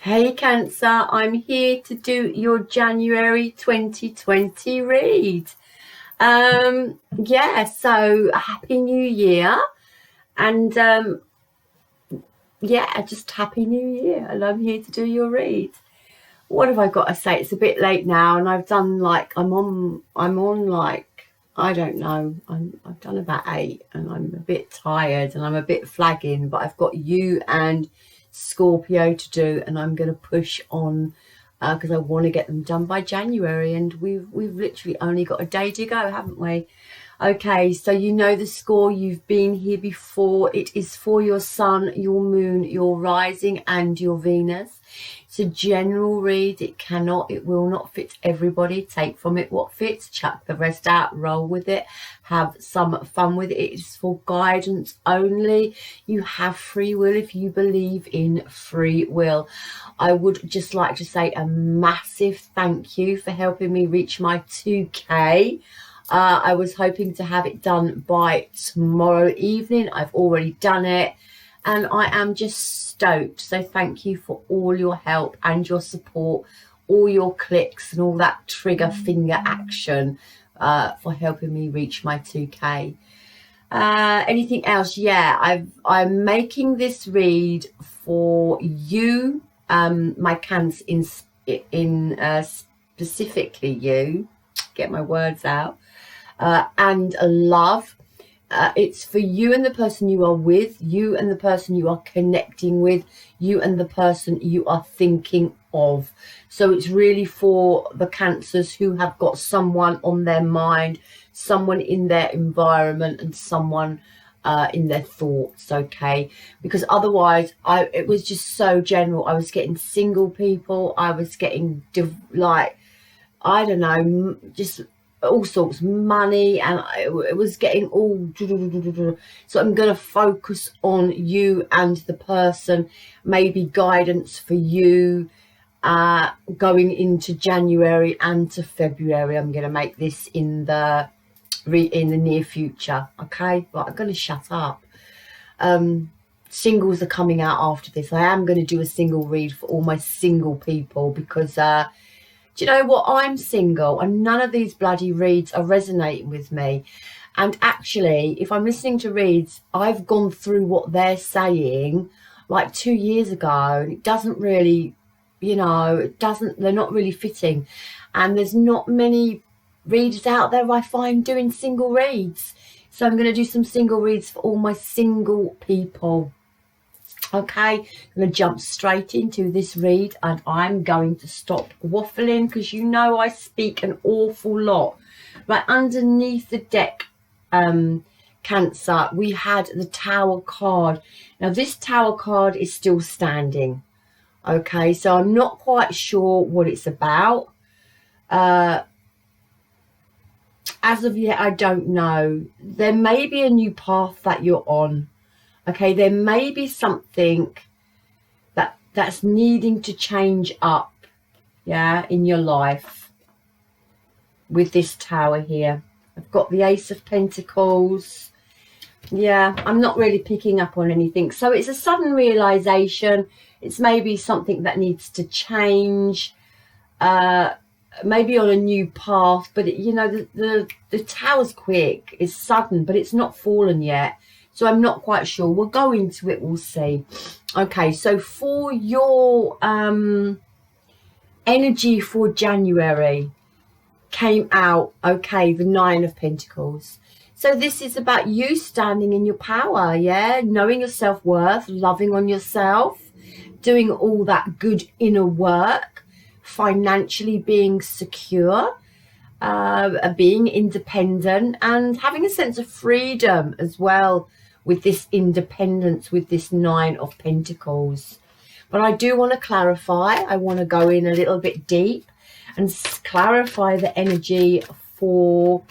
Hey Cancer, I'm here to do your January 2020 read. Yeah, so Happy New Year. And yeah, just Happy New Year. And I'm here to do your read. What have I got to say? It's a bit late now, and I've done like I'm on like I don't know. I've done about 8, and I'm a bit tired, and I'm a bit flagging. But I've got you and Scorpio to do, and I'm going to push on because I want to get them done by January, and we've literally only got a day to go, haven't we? Okay, so you know the score. You've been here before. It is for your sun, your moon, your rising, and your Venus. It's a general read. It will not fit everybody. Take from it what fits, chuck the rest out, roll with it, have some fun with it. It is for guidance only. You have free will if you believe in free will. I would just like to say a massive thank you for helping me reach my 2K. I was hoping to have it done by tomorrow evening. I've already done it, and I am just stoked. So thank you for all your help and your support, all your clicks and all that trigger finger action for helping me reach my 2K. Anything else? Yeah, I'm making this read for you, my Cancer, in specifically you. Get my words out. And love. It's for you and the person you are with, you and the person you are connecting with, you and the person you are thinking of. So it's really for the Cancers who have got someone on their mind, someone in their environment, and someone in their thoughts. Okay, because otherwise it was just so general. I was getting single people, I was getting like, I don't know, just all sorts, money, and it was getting all. So I'm going to focus on you and the person, maybe guidance for you going into January and to February. I'm going to make this in the near future. Okay, but I'm going to shut up. Singles are coming out after this. I am going to do a single read for all my single people, because do you know what? I'm single, and none of these bloody reads are resonating with me. And actually, if I'm listening to reads, I've gone through what they're saying like 2 years ago, and it doesn't really, they're not really fitting. And there's not many readers out there I find doing single reads. So I'm going to do some single reads for all my single people. Okay, I'm going to jump straight into this read, and I'm going to stop waffling because you know I speak an awful lot. Right underneath the deck, Cancer, we had the Tower card. Now this Tower card is still standing. Okay, so I'm not quite sure what it's about. As of yet, I don't know. There may be a new path that you're on. Okay, there may be something that's needing to change up, yeah, in your life with this Tower here. I've got the Ace of Pentacles. Yeah, I'm not really picking up on anything. So it's a sudden realization. It's maybe something that needs to change, maybe on a new path. But the Tower's quick. It's sudden, but it's not fallen yet. So I'm not quite sure. We'll go into it. We'll see. Okay, so for your energy for January came out, okay, the 9 of Pentacles. So this is about you standing in your power, yeah? Knowing your self-worth, loving on yourself, doing all that good inner work, financially being secure, being independent, and having a sense of freedom as well with this independence, with this 9 of Pentacles. But I do want to clarify. I want to go in a little bit deep and clarify the energy for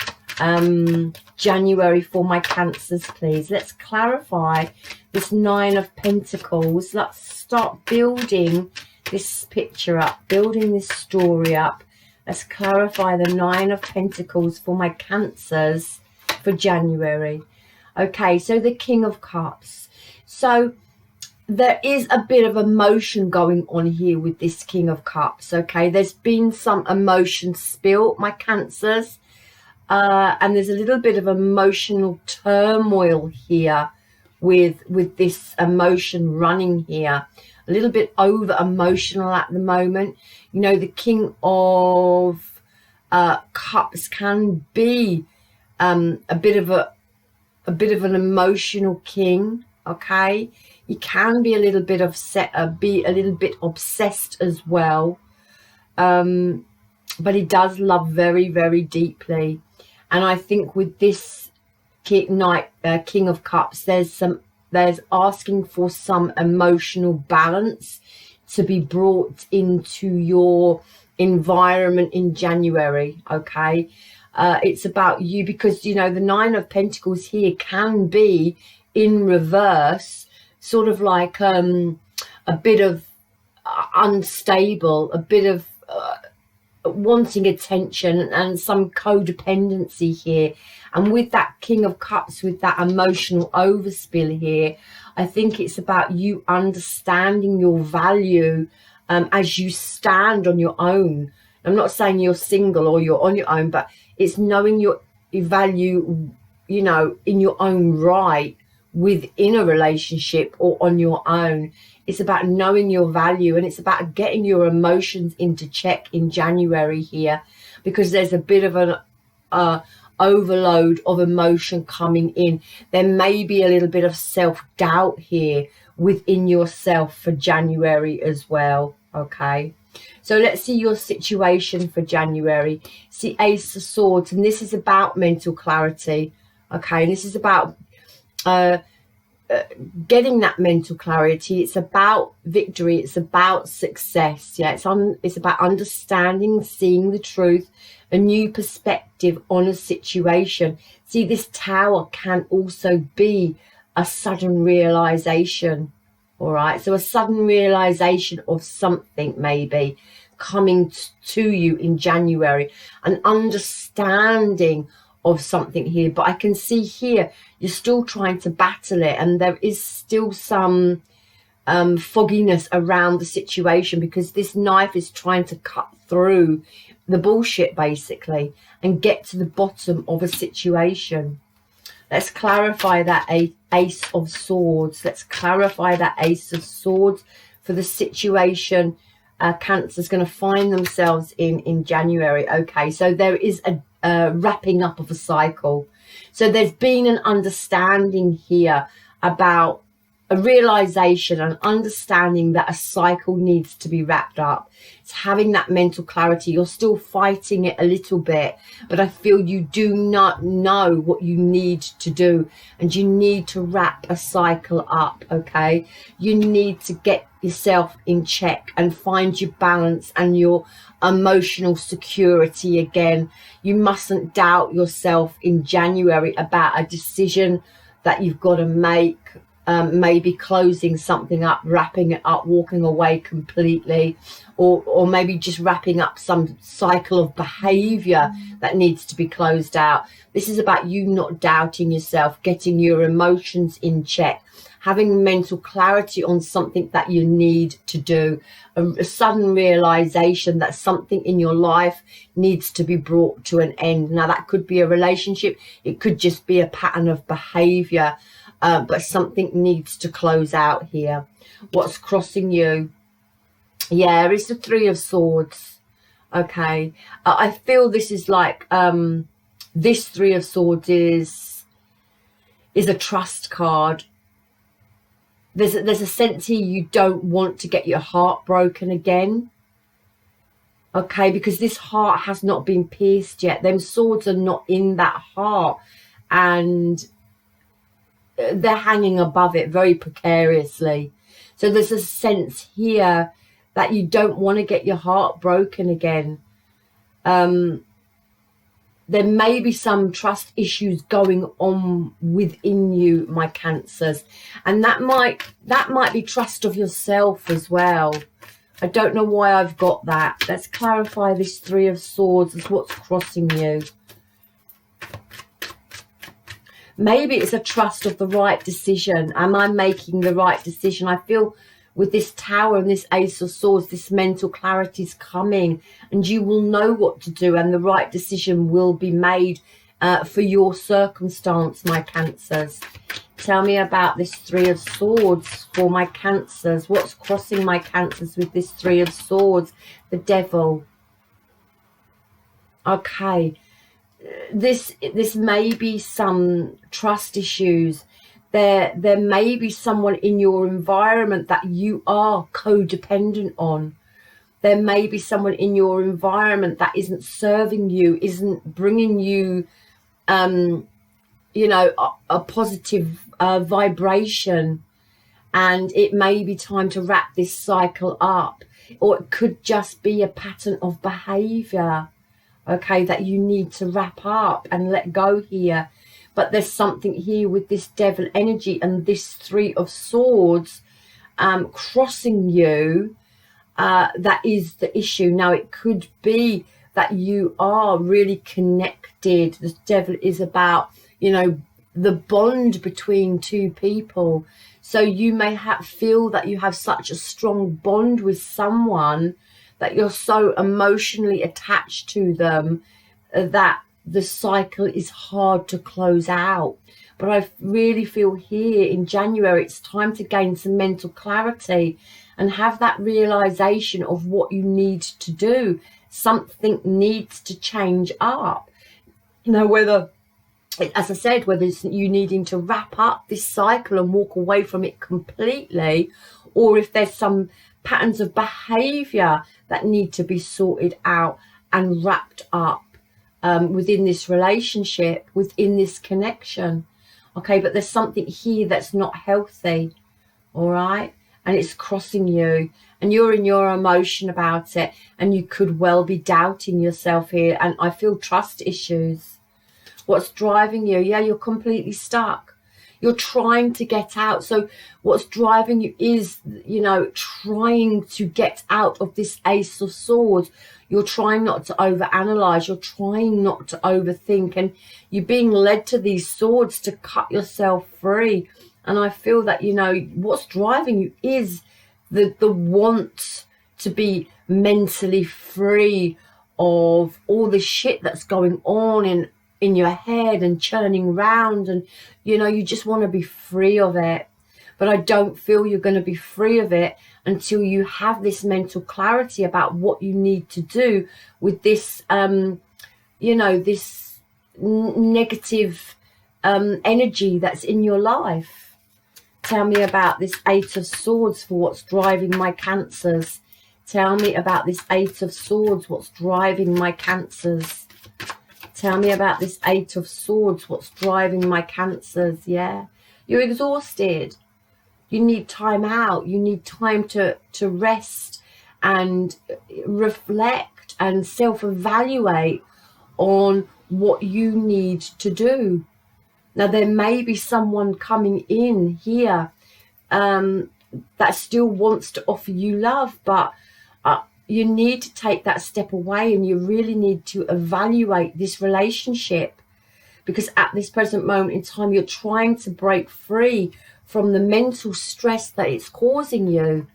January for my Cancers, please. Let's clarify this 9 of Pentacles. Let's start building this picture up, building this story up. Let's clarify the 9 of Pentacles for my Cancers for January. Okay, so the King of Cups. So there is a bit of emotion going on here with this King of Cups, okay? There's been some emotion spilt, my Cancers, and there's a little bit of emotional turmoil here with this emotion running here. A little bit over emotional at the moment. You know, the King of Cups can be a bit of an emotional king, okay? He can be a little bit upset, be a little bit obsessed as well, but he does love very, very deeply. And I think with this King of Cups, there's asking for some emotional balance to be brought into your environment in January, okay? It's about you, because, you know, the Nine of Pentacles here can be in reverse, sort of like a bit of unstable, a bit of wanting attention and some codependency here. And with that King of Cups, with that emotional overspill here, I think it's about you understanding your value as you stand on your own. I'm not saying you're single or you're on your own, but it's knowing your value, you know, in your own right, within a relationship or on your own. It's about knowing your value, and it's about getting your emotions into check in January here, because there's a bit of an overload of emotion coming in. There may be a little bit of self-doubt here within yourself for January as well, okay? So let's see your situation for January. See Ace of Swords, and this is about mental clarity, okay? And this is about getting that mental clarity. It's about victory. It's about success. Yeah, it's about understanding, seeing the truth, a new perspective on a situation. See, this Tower can also be a sudden realization. All right, so a sudden realization of something maybe coming to you in January, an understanding of something here. But I can see here you're still trying to battle it, and there is still some fogginess around the situation, because this knife is trying to cut through the bullshit basically and get to the bottom of a situation. Let's clarify that Ace of Swords. Let's clarify that Ace of Swords for the situation Cancer's going to find themselves in January. Okay, so there is a wrapping up of a cycle. So there's been an understanding here about a realization, an understanding that a cycle needs to be wrapped up. It's having that mental clarity. You're still fighting it a little bit, but I feel you do not know what you need to do, and you need to wrap a cycle up, okay? You need to get yourself in check and find your balance and your emotional security again. You mustn't doubt yourself in January about a decision that you've got to make. Maybe closing something up, wrapping it up, walking away completely, or maybe just wrapping up some cycle of behavior that needs to be closed out. This is about you not doubting yourself, getting your emotions in check, having mental clarity on something that you need to do, a sudden realization that something in your life needs to be brought to an end. Now, that could be a relationship, it could just be a pattern of behavior, but something needs to close out here. What's crossing you? Yeah, it's the Three of Swords. Okay, I feel this is like this Three of Swords is a trust card. There's a sense here you don't want to get your heart broken again. Okay, because this heart has not been pierced yet. Them swords are not in that heart, and they're hanging above it very precariously. So there's a sense here that you don't want to get your heart broken again. There may be some trust issues going on within you, my Cancers, and that might be trust of yourself as well. I don't know why I've got that. Let's clarify this Three of Swords as what's crossing you. Maybe it's a trust of the right decision. Am I making the right decision? I feel with this Tower and this Ace of Swords, this mental clarity is coming, and you will know what to do, and the right decision will be made for your circumstance, my Cancers. Tell me about this Three of Swords for my Cancers. What's crossing my Cancers with this Three of Swords? The Devil. Okay. This may be some trust issues. There may be someone in your environment that you are codependent on. There may be someone in your environment that isn't serving you, isn't bringing you you know, a positive vibration, and it may be time to wrap this cycle up. Or it could just be a pattern of behavior, okay, that you need to wrap up and let go here. But there's something here with this Devil energy and this Three of Swords crossing you. That is the issue. Now, it could be that you are really connected. The Devil is about, you know, the bond between two people. So you may feel that you have such a strong bond with someone, that you're so emotionally attached to them, that the cycle is hard to close out. But I really feel here in January, it's time to gain some mental clarity and have that realization of what you need to do. Something needs to change up. You know, whether, as I said, whether it's you needing to wrap up this cycle and walk away from it completely, or if there's some patterns of behavior that need to be sorted out and wrapped up within this relationship, within this connection. Okay, but there's something here that's not healthy, all right? And it's crossing you, and you're in your emotion about it, and you could well be doubting yourself here. And I feel trust issues. What's driving you? Yeah, you're completely stuck. You're trying to get out. So what's driving you is, you know, trying to get out of this Ace of Swords. You're trying not to overanalyze. You're trying not to overthink. And you're being led to these swords to cut yourself free. And I feel that, you know, what's driving you is the want to be mentally free of all the shit that's going on in your head and churning round, and you know, you just want to be free of it. But I don't feel you're going to be free of it until you have this mental clarity about what you need to do with this you know, this negative energy that's in your life. Tell me about this Eight of Swords for what's driving my Cancers. Tell me about this Eight of Swords, what's driving my Cancers. Tell me about this Eight of Swords, what's driving my Cancers. Yeah, you're exhausted. You need time out. You need time to rest and reflect and self-evaluate on what you need to do. Now, there may be someone coming in here that still wants to offer you love, but you need to take that step away, and you really need to evaluate this relationship, because at this present moment in time, you're trying to break free from the mental stress that it's causing you,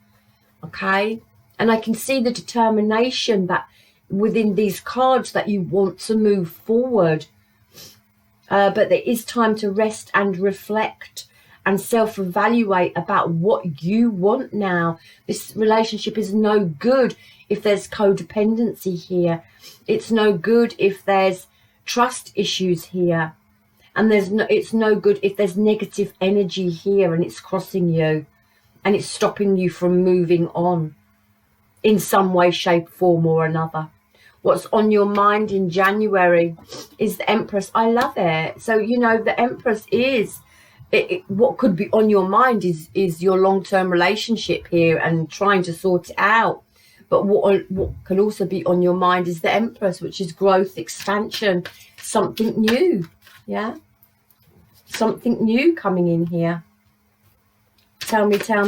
okay? And I can see the determination that within these cards that you want to move forward. But there is time to rest and reflect and self-evaluate about what you want now. This relationship is no good if there's codependency here. It's no good if there's trust issues here. And it's no good if there's negative energy here and it's crossing you and it's stopping you from moving on in some way, shape, form or another. What's on your mind in January is the Empress. I love it. So, you know, the Empress is, what could be on your mind is your long-term relationship here and trying to sort it out. But what can also be on your mind is the Empress, which is growth, expansion, something new. Yeah? Something new coming in here. Tell me. Tell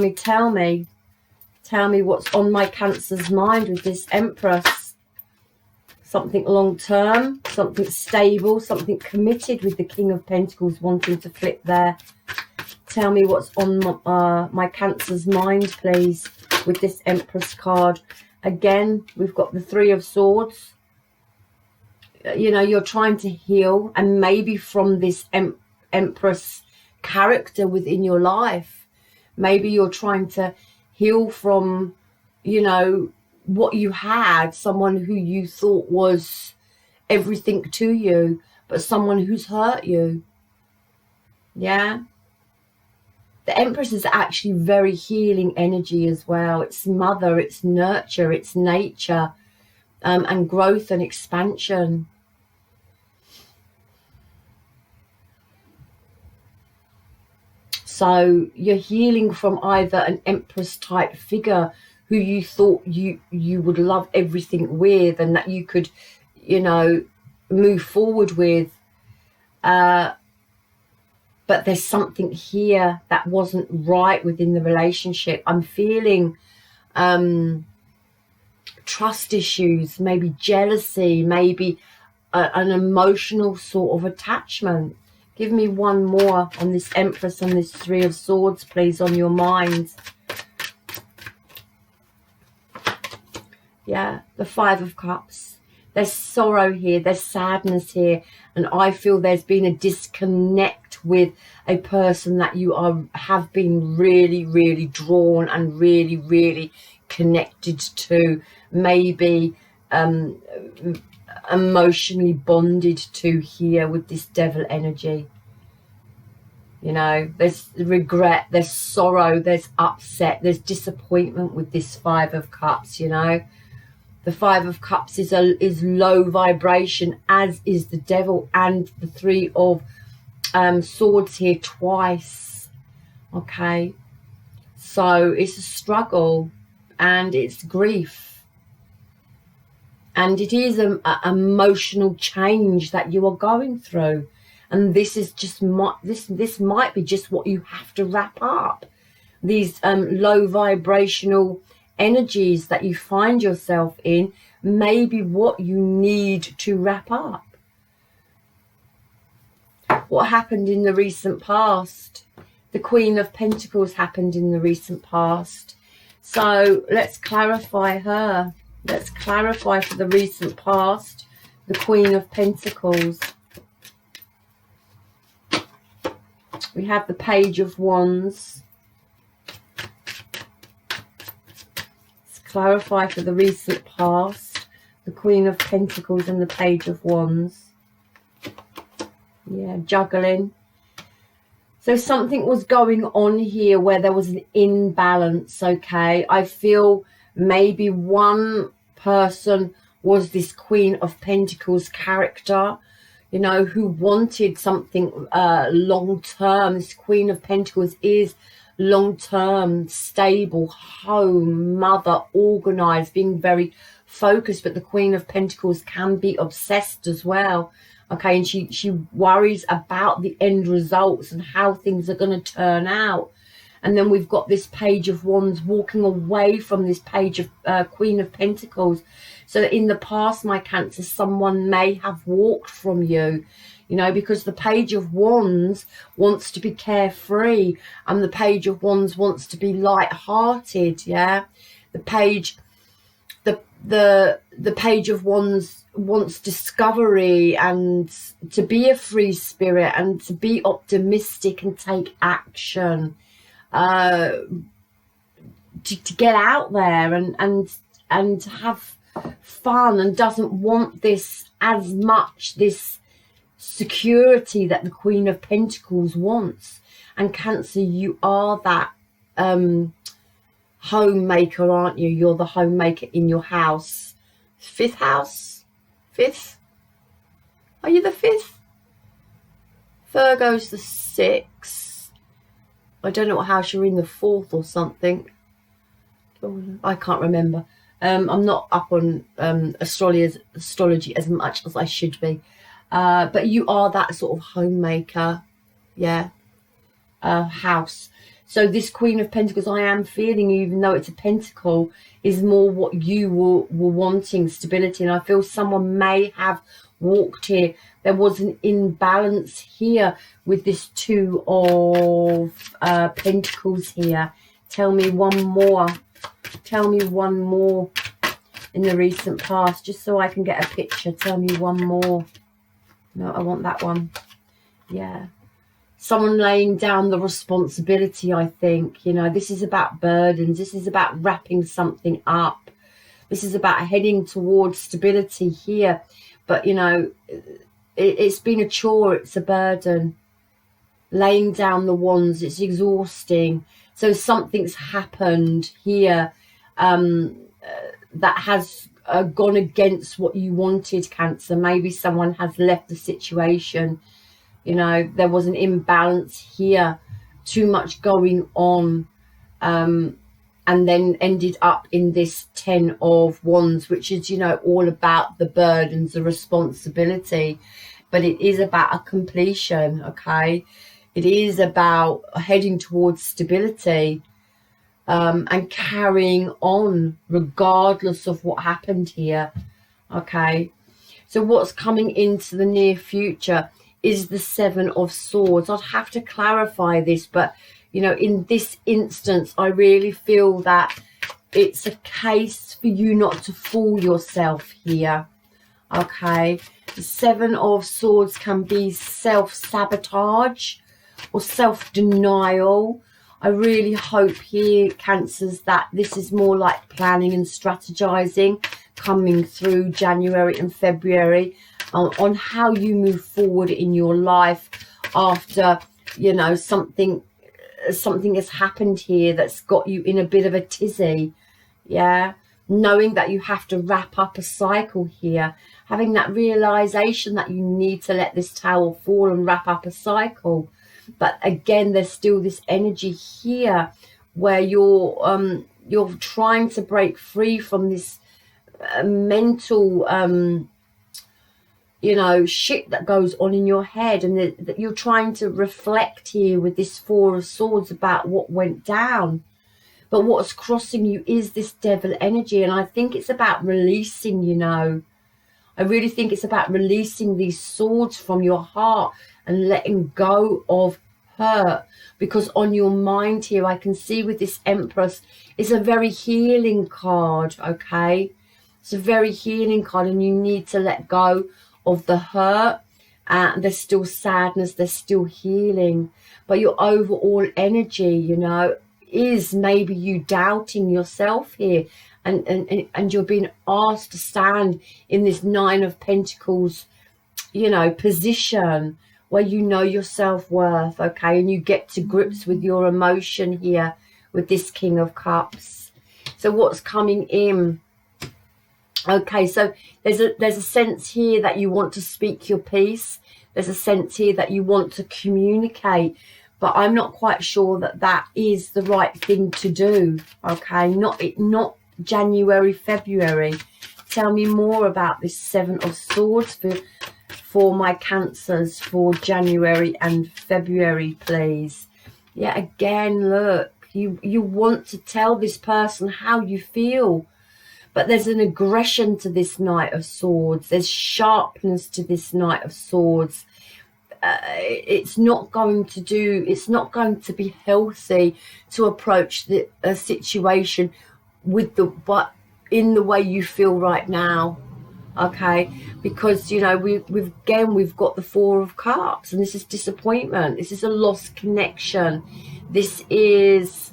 me what's on my Cancer's mind with this Empress. something long-term, something stable, something committed with the King of Pentacles wanting to flip there. Tell me what's on my Cancer's mind, please, with this Empress card. Again, we've got the Three of Swords. You know, you're trying to heal, and maybe from this Empress character within your life, maybe you're trying to heal from, you know, what you had, someone who you thought was everything to you, but someone who's hurt you. Yeah. The Empress is actually very healing energy as well. It's mother, it's nurture, it's nature, and growth and expansion. So you're healing from either an Empress type figure who you thought you would love everything with, and that you could, you know, move forward with. But there's something here that wasn't right within the relationship. I'm feeling trust issues, maybe jealousy, maybe an emotional sort of attachment. Give me one more on this Empress and this Three of Swords, please, on your mind. Yeah, the Five of Cups. There's sorrow here, there's sadness here, and I feel there's been a disconnect with a person that you have been really, really drawn and really, really connected to, maybe emotionally bonded to here with this Devil energy. You know, there's regret, there's sorrow, there's upset, there's disappointment with this Five of Cups, you know. The Five of Cups is low vibration, as is the Devil, and the Three of Swords here twice. Okay, so it's a struggle, and it's grief, and it is an emotional change that you are going through, and this is just this might be just what you have to wrap up. These low vibrational energies that you find yourself in may be what you need to wrap up. What happened in the recent past? The Queen of Pentacles happened in the recent past. So let's clarify her. Let's clarify for the recent past, the Queen of Pentacles. We have the Page of Wands. Clarify for the recent past, the Queen of Pentacles and the Page of Wands. Yeah, juggling. So something was going on here where there was an imbalance, okay? I feel maybe one person was this Queen of Pentacles character, you know, who wanted something long-term. This Queen of Pentacles is long-term, stable, home, mother, organized, being very focused, but the Queen of Pentacles can be obsessed as well. Okay, and she worries about the end results and how things are going to turn out. And then we've got this Page of Wands walking away from this Page of Queen of Pentacles. So that in the past, my Cancer, someone may have walked from you, you know, because the Page of Wands wants to be carefree, and the Page of Wands wants to be light-hearted. Yeah, the Page of Wands wants discovery and to be a free spirit and to be optimistic and take action, to get out there and have fun, and doesn't want this as much, this security that the Queen of Pentacles wants. And Cancer, you are that homemaker, aren't you? You're the homemaker in your house. Fifth house? Fifth? Are you the fifth? Virgo's the sixth. I don't know what house you're in, the fourth or something. I can't remember. I'm not up on astrology as much as I should be. But you are that sort of homemaker. Yeah. House. So this Queen of Pentacles, I am feeling, even though it's a pentacle, is more what you were wanting, stability. And I feel someone may have walked here. There was an imbalance here with this Two of Pentacles here. Tell me one more. Tell me one more in the recent past, just so I can get a picture. Tell me one more. No, I want that one. Yeah. Someone laying down the responsibility, I think. You know, this is about burdens. This is about wrapping something up. This is about heading towards stability here. But, you know, it's been a chore. It's a burden. Laying down the wands. It's exhausting. So something's happened here that has gone against what you wanted, Cancer. Maybe someone has left the situation. You know, there was an imbalance here, too much going on, and then ended up in this 10 of Wands, which is, you know, all about the burdens, the responsibility, but it is about a completion, okay? It is about heading towards stability and carrying on regardless of what happened here, okay? So what's coming into the near future is the Seven of Swords. I'd have to clarify this, but, you know, in this instance, I really feel that it's a case for you not to fool yourself here, okay? The Seven of Swords can be self-sabotage or self-denial. I really hope here, Cancers, that this is more like planning and strategizing coming through January and February on how you move forward in your life after, you know, something has happened here that's got you in a bit of a tizzy. Yeah, knowing that you have to wrap up a cycle here, having that realization that you need to let this towel fall and wrap up a cycle. But again, there's still this energy here where you're trying to break free from this mental you know, shit that goes on in your head, and that you're trying to reflect here with this Four of Swords about what went down. But what's crossing you is this Devil energy, and I think it's about releasing, you know. I really think it's about releasing these swords from your heart and letting go of hurt, because on your mind here, I can see with this Empress, it's a very healing card, okay? It's a very healing card, and you need to let go of the hurt. There's still sadness, there's still healing, but your overall energy, you know, is maybe you doubting yourself here, and you're being asked to stand in this Nine of Pentacles, you know, position where you know your self-worth, okay, and you get to grips with your emotion here with this King of Cups. So what's coming in? Okay, so there's a sense here that you want to speak your piece. There's a sense here that you want to communicate, but I'm not quite sure that that is the right thing to do. Okay, not January, February. Tell me more about this Seven of Swords for my Cancers for January and February, please. Yeah, again, look, you want to tell this person how you feel. But there's an aggression to this Knight of Swords. There's sharpness to this Knight of Swords. It's not going to be healthy to approach a situation but in the way you feel right now, okay? Because, you know, we've got the Four of Cups, and this is disappointment. This is a lost connection. This is,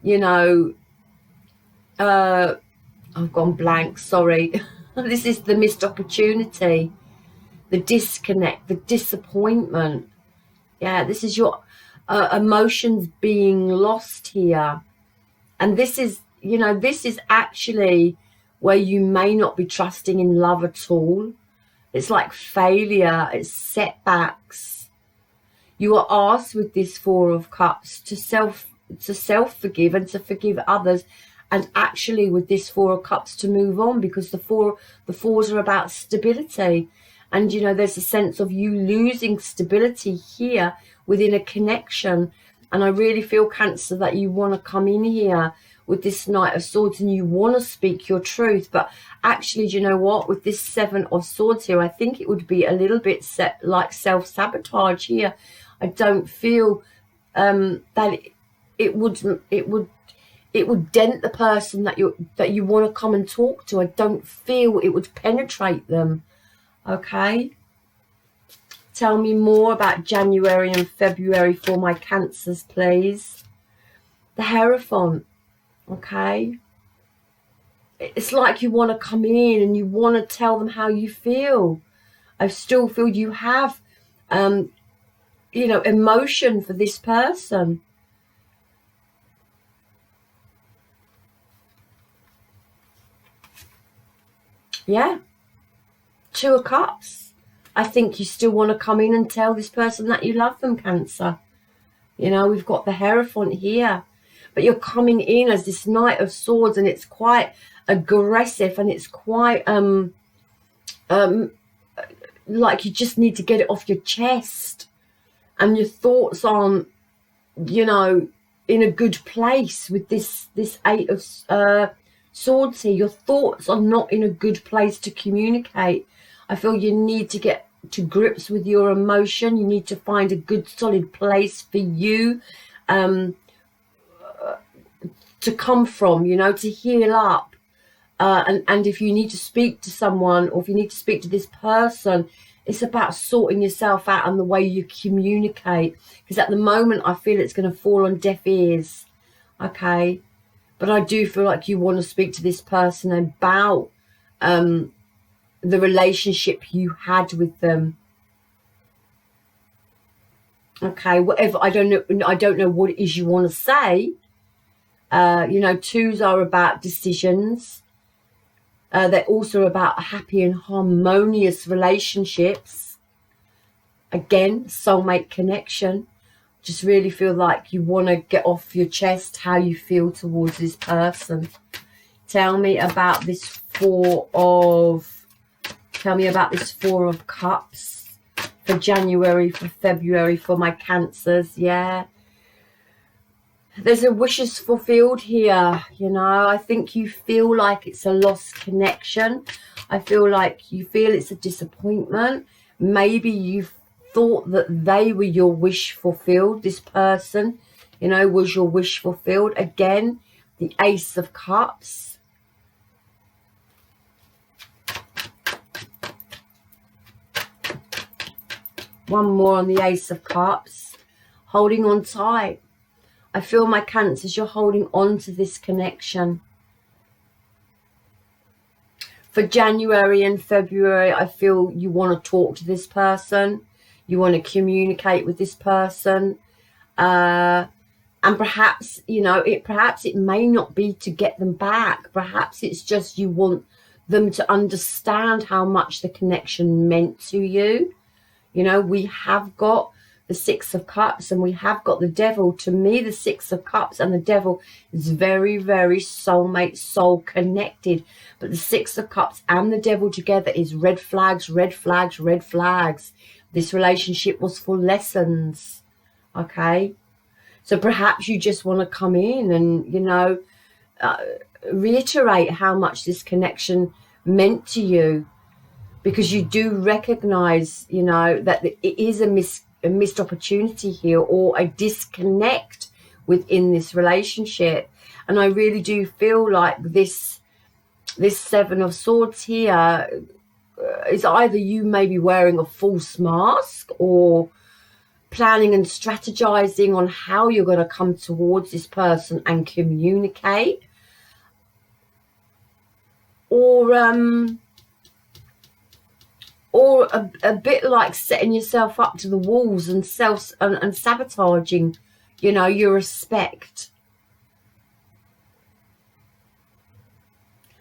you know, I've gone blank, sorry. This is the missed opportunity, the disconnect, the disappointment. Yeah, this is your emotions being lost here. And this is, you know, this is actually where you may not be trusting in love at all. It's like failure, it's setbacks. You are asked with this Four of Cups to self-forgive and to forgive others. And actually with this Four of Cups to move on, because the fours are about stability. And, you know, there's a sense of you losing stability here within a connection. And I really feel, Cancer, that you want to come in here with this Knight of Swords and you want to speak your truth. But actually, do you know what? With this Seven of Swords here, I think it would be a little bit like self-sabotage here. I don't feel that it would dent the person that you want to come and talk to. I don't feel it would penetrate them. Okay. Tell me more about January and February for my Cancers, please. The Hierophant. Okay. It's like you want to come in and you want to tell them how you feel. I still feel you have, you know, emotion for this person. Yeah. Two of Cups. I think you still want to come in and tell this person that you love them, Cancer. You know, we've got the Hierophant here. But you're coming in as this Knight of Swords, and it's quite aggressive, and it's quite like you just need to get it off your chest. And your thoughts aren't, you know, in a good place with this Eight of Swords here. Your thoughts are not in a good place to communicate. I feel you need to get to grips with your emotion. You need to find a good solid place for you to come from, you know, to heal up. And if you need to speak to someone, or if you need to speak to this person, it's about sorting yourself out and the way you communicate. Because at the moment, I feel it's going to fall on deaf ears. Okay. But I do feel like you want to speak to this person about the relationship you had with them. Okay, whatever. I don't know what it is you want to say. You know, twos are about decisions. They're also about happy and harmonious relationships. Again, soulmate connection. Just really feel like you want to get off your chest how you feel towards this person. Tell me about this Four of Cups for January, for February, for my Cancers. Yeah. There's a wishes fulfilled here, you know. I think you feel like it's a lost connection. I feel like you feel it's a disappointment. Maybe you thought that they were your wish fulfilled. This person, you know, was your wish fulfilled. Again, the Ace of Cups. One more on the Ace of Cups. Holding on tight. I feel, my Cancers, you're holding on to this connection. For January and February, I feel you want to talk to this person. You want to communicate with this person. And perhaps, you know, perhaps it may not be to get them back. Perhaps it's just you want them to understand how much the connection meant to you. You know, we have got the Six of Cups and we have got the Devil. To me, the Six of Cups and the Devil is very, very soulmate, soul connected. But the Six of Cups and the Devil together is red flags, red flags, red flags. This relationship was for lessons. Okay. So perhaps you just want to come in and, you know, reiterate how much this connection meant to you. Because you do recognize, you know, that it is a missed opportunity here, or a disconnect within this relationship. And I really do feel like this Seven of Swords here is either you maybe wearing a false mask, or planning and strategizing on how you're going to come towards this person and communicate, or a bit like setting yourself up to the walls and sabotaging, you know, your respect.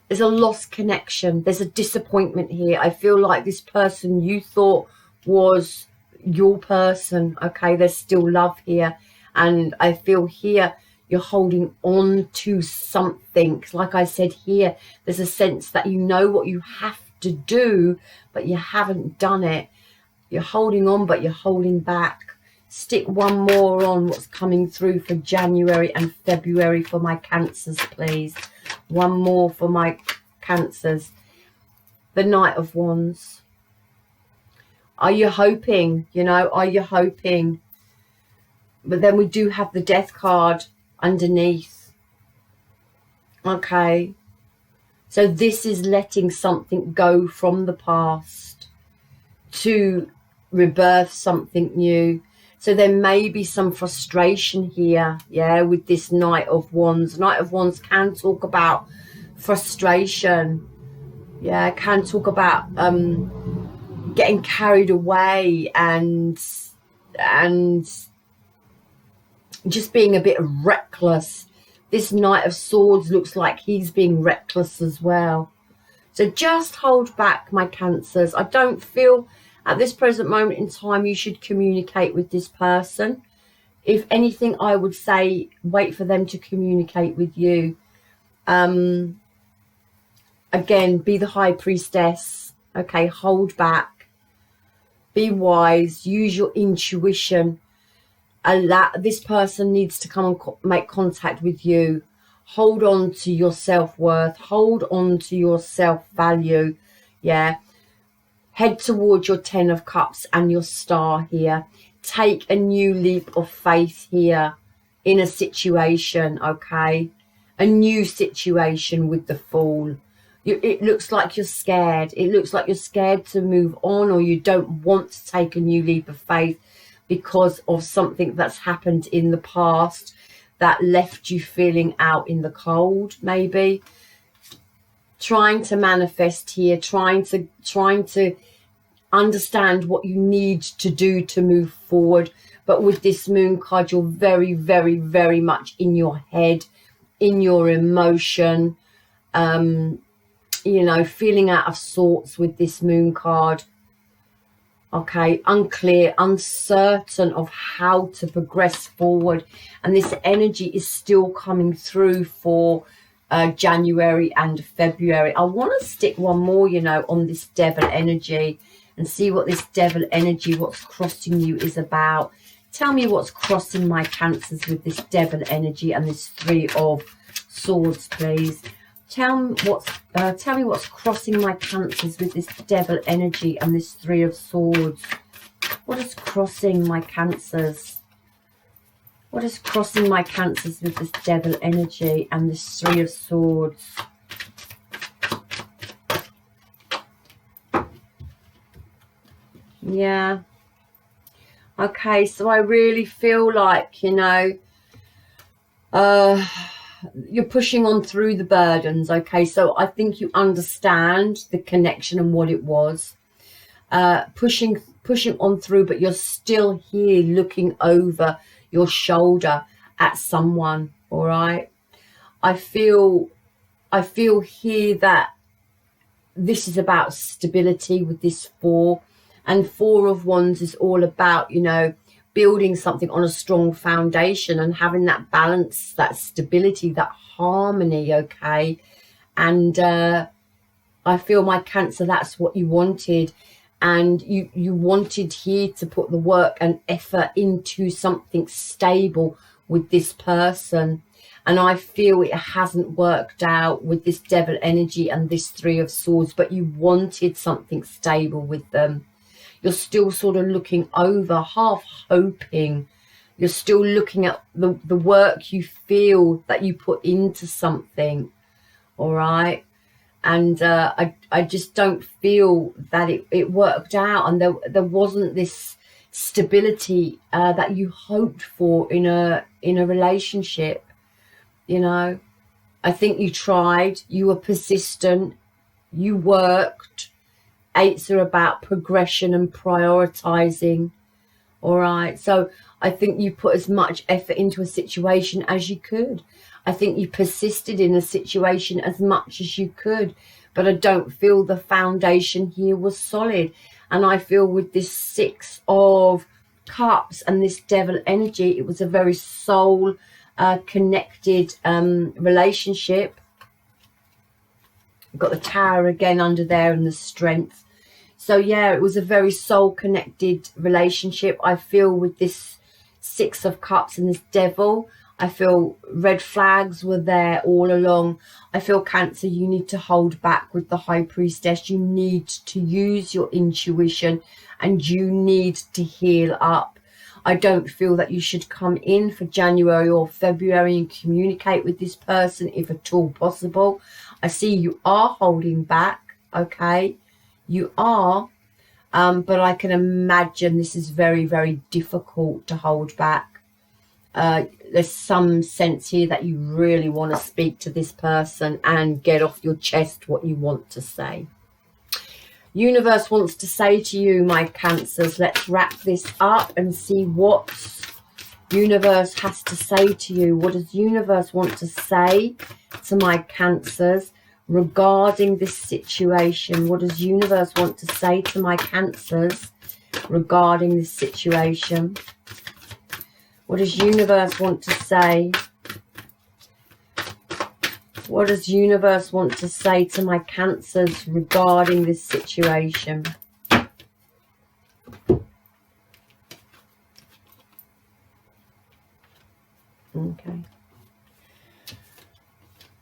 There's a lost connection. There's a disappointment here. I feel like this person you thought was your person. Okay, there's still love here. And I feel here you're holding on to something. Like I said here, there's a sense that you know what you have to do, but you haven't done it. You're holding on, but you're holding back. stick one more on what's coming through for January and February for my Cancers, please. One more for my Cancers. The Knight of Wands. Are you hoping? You know, are you hoping? But then we do have the Death card underneath. Okay. So this is letting something go from the past to rebirth something new. So there may be some frustration here, yeah, with this Knight of Wands. Knight of Wands can talk about frustration, yeah, can talk about getting carried away and just being a bit reckless. This Knight of Swords looks like he's being reckless as well. So just hold back, my Cancers. I don't feel at this present moment in time you should communicate with this person. If anything, I would say wait for them to communicate with you. Again, be the High Priestess. Okay, hold back. Be wise. Use your intuition. This person needs to come and make contact with you. Hold on to your self-worth. Hold on to your self-value. Yeah. Head towards your 10 of Cups and your Star here. Take a new leap of faith here in a situation, okay? A new situation with the Fool. It looks like you're scared. It looks like you're scared to move on, or you don't want to take a new leap of faith because of something that's happened in the past that left you feeling out in the cold, maybe. Trying to manifest here, trying to understand what you need to do to move forward. But with this Moon card, you're very, very, very much in your head, in your emotion, you know, feeling out of sorts with this Moon card. Okay, unclear, uncertain of how to progress forward. And this energy is still coming through for January and February. I want to stick one more, you know, on this Devil energy and see what this Devil energy, what's crossing you is about. Tell me what's crossing my Cancers with this Devil energy and this Three of Swords, please. Tell me what's crossing my Cancers with this Devil energy and this Three of Swords. What is crossing my Cancers? What is crossing my Cancers with this Devil energy and this Three of Swords? Yeah. Okay, so I really feel like, you know, you're pushing on through the burdens. Okay, so I think you understand the connection and what it was. Pushing on through, but you're still here looking over your shoulder at someone. All right, I feel here that this is about stability with this Four, and Four of Wands is all about, you know, building something on a strong foundation and having that balance, that stability, that harmony. Okay, and I feel, my Cancer, that's what you wanted. And you wanted here to put the work and effort into something stable with this person. And I feel it hasn't worked out with this Devil energy and this Three of Swords, but you wanted something stable with them. You're still sort of looking over, half hoping. You're still looking at the work you feel that you put into something. All right. And I just don't feel that it worked out, and there wasn't this stability that you hoped for in a relationship. You know, I think you tried, you were persistent, you worked. Eights are about progression and prioritizing. All right, so I think you put as much effort into a situation as you could. I think you persisted in a situation as much as you could, but I don't feel the foundation here was solid. And I feel with this Six of Cups and this Devil energy, it was a very soul connected relationship. You've got the Tower again under there and the Strength. So yeah, it was a very soul connected relationship. I feel with this Six of Cups and this Devil. I feel red flags were there all along. I feel, Cancer, you need to hold back with the High Priestess. You need to use your intuition and you need to heal up. I don't feel that you should come in for January or February and communicate with this person if at all possible. I see you are holding back, okay? You are, but I can imagine this is very, very difficult to hold back. There's some sense here that you really want to speak to this person and get off your chest what you want to say. Universe wants to say to you, my Cancers, let's wrap this up and see what universe has to say to you. What does universe want to say to my Cancers regarding this situation? What does universe want to say to my Cancers regarding this situation? What does universe want to say? What does universe want to say to my Cancers regarding this situation? Okay.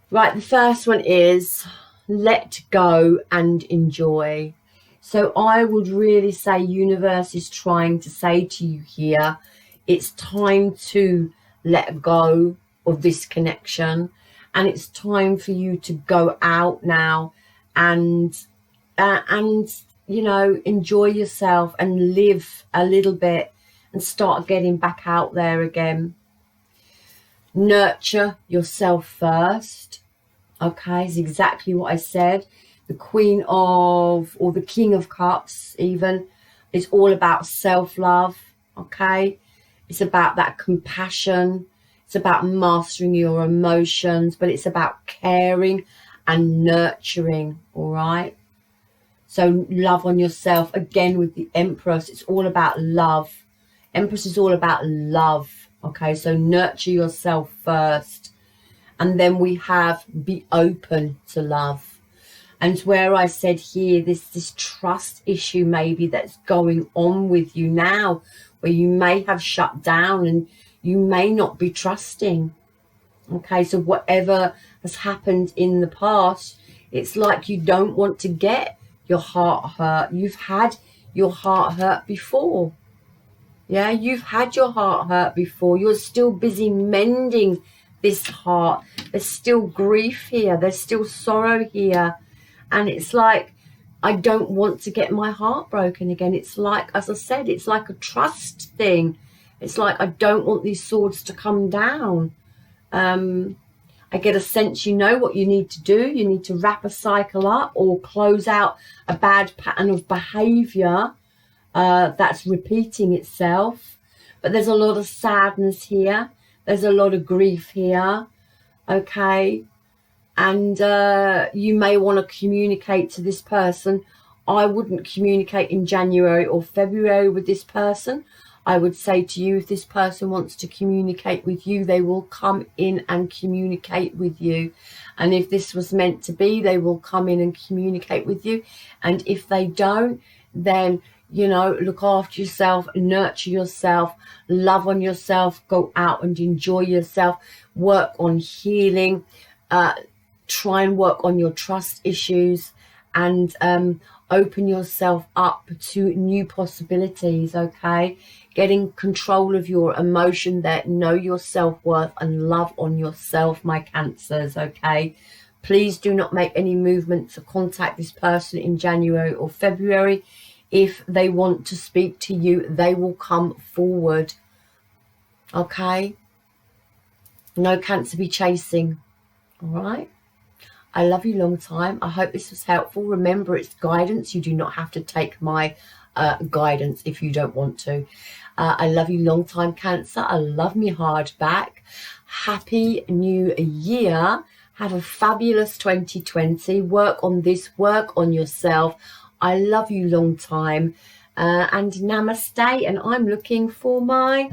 Right, the first one is let go and enjoy. So I would really say universe is trying to say to you here, it's time to let go of this connection, and it's time for you to go out now and you know, enjoy yourself and live a little bit and start getting back out there again. Nurture yourself first. Okay, is exactly what I said. The Queen of, or the King of Cups even, is all about self-love. Okay, it's about that compassion. It's about mastering your emotions, but it's about caring and nurturing. All right, so love on yourself. Again, with the Empress, it's all about love. Empress is all about love. Okay, so nurture yourself first. And then we have be open to love. And where I said here, this trust issue maybe that's going on with you now, where you may have shut down and you may not be trusting. Okay, so whatever has happened in the past, it's like you don't want to get your heart hurt. You've had your heart hurt before. Yeah, you've had your heart hurt before. You're still busy mending this heart. There's still grief here. There's still sorrow here. And it's like, I don't want to get my heart broken again. It's like, as I said, it's like a trust thing. It's like, I don't want these swords to come down. I get a sense you know what you need to do. You need to wrap a cycle up or close out a bad pattern of behavior that's repeating itself. But there's a lot of sadness here. There's a lot of grief here. Okay, and you may want to communicate to this person. I wouldn't communicate in January or February with this person. I would say to you, if this person wants to communicate with you, they will come in and communicate with you. And if this was meant to be, they will come in and communicate with you. And if they don't, then, you know, look after yourself, nurture yourself, love on yourself, go out and enjoy yourself, work on healing, try and work on your trust issues, and open yourself up to new possibilities. Okay, getting control of your emotion there, know your self-worth and love on yourself, my Cancers. Okay, please do not make any movement to contact this person in January or February. If they want to speak to you, they will come forward. Okay, no Cancer be chasing. All right, I love you long time. I hope this was helpful. Remember, it's guidance. You do not have to take my guidance if you don't want to. I love you long time, Cancer. I love me hard back. Happy New Year. Have a fabulous 2020. Work on this, work on yourself. I love you long time. And namaste. And I'm looking for my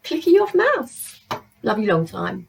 clicky off mouse. Love you long time.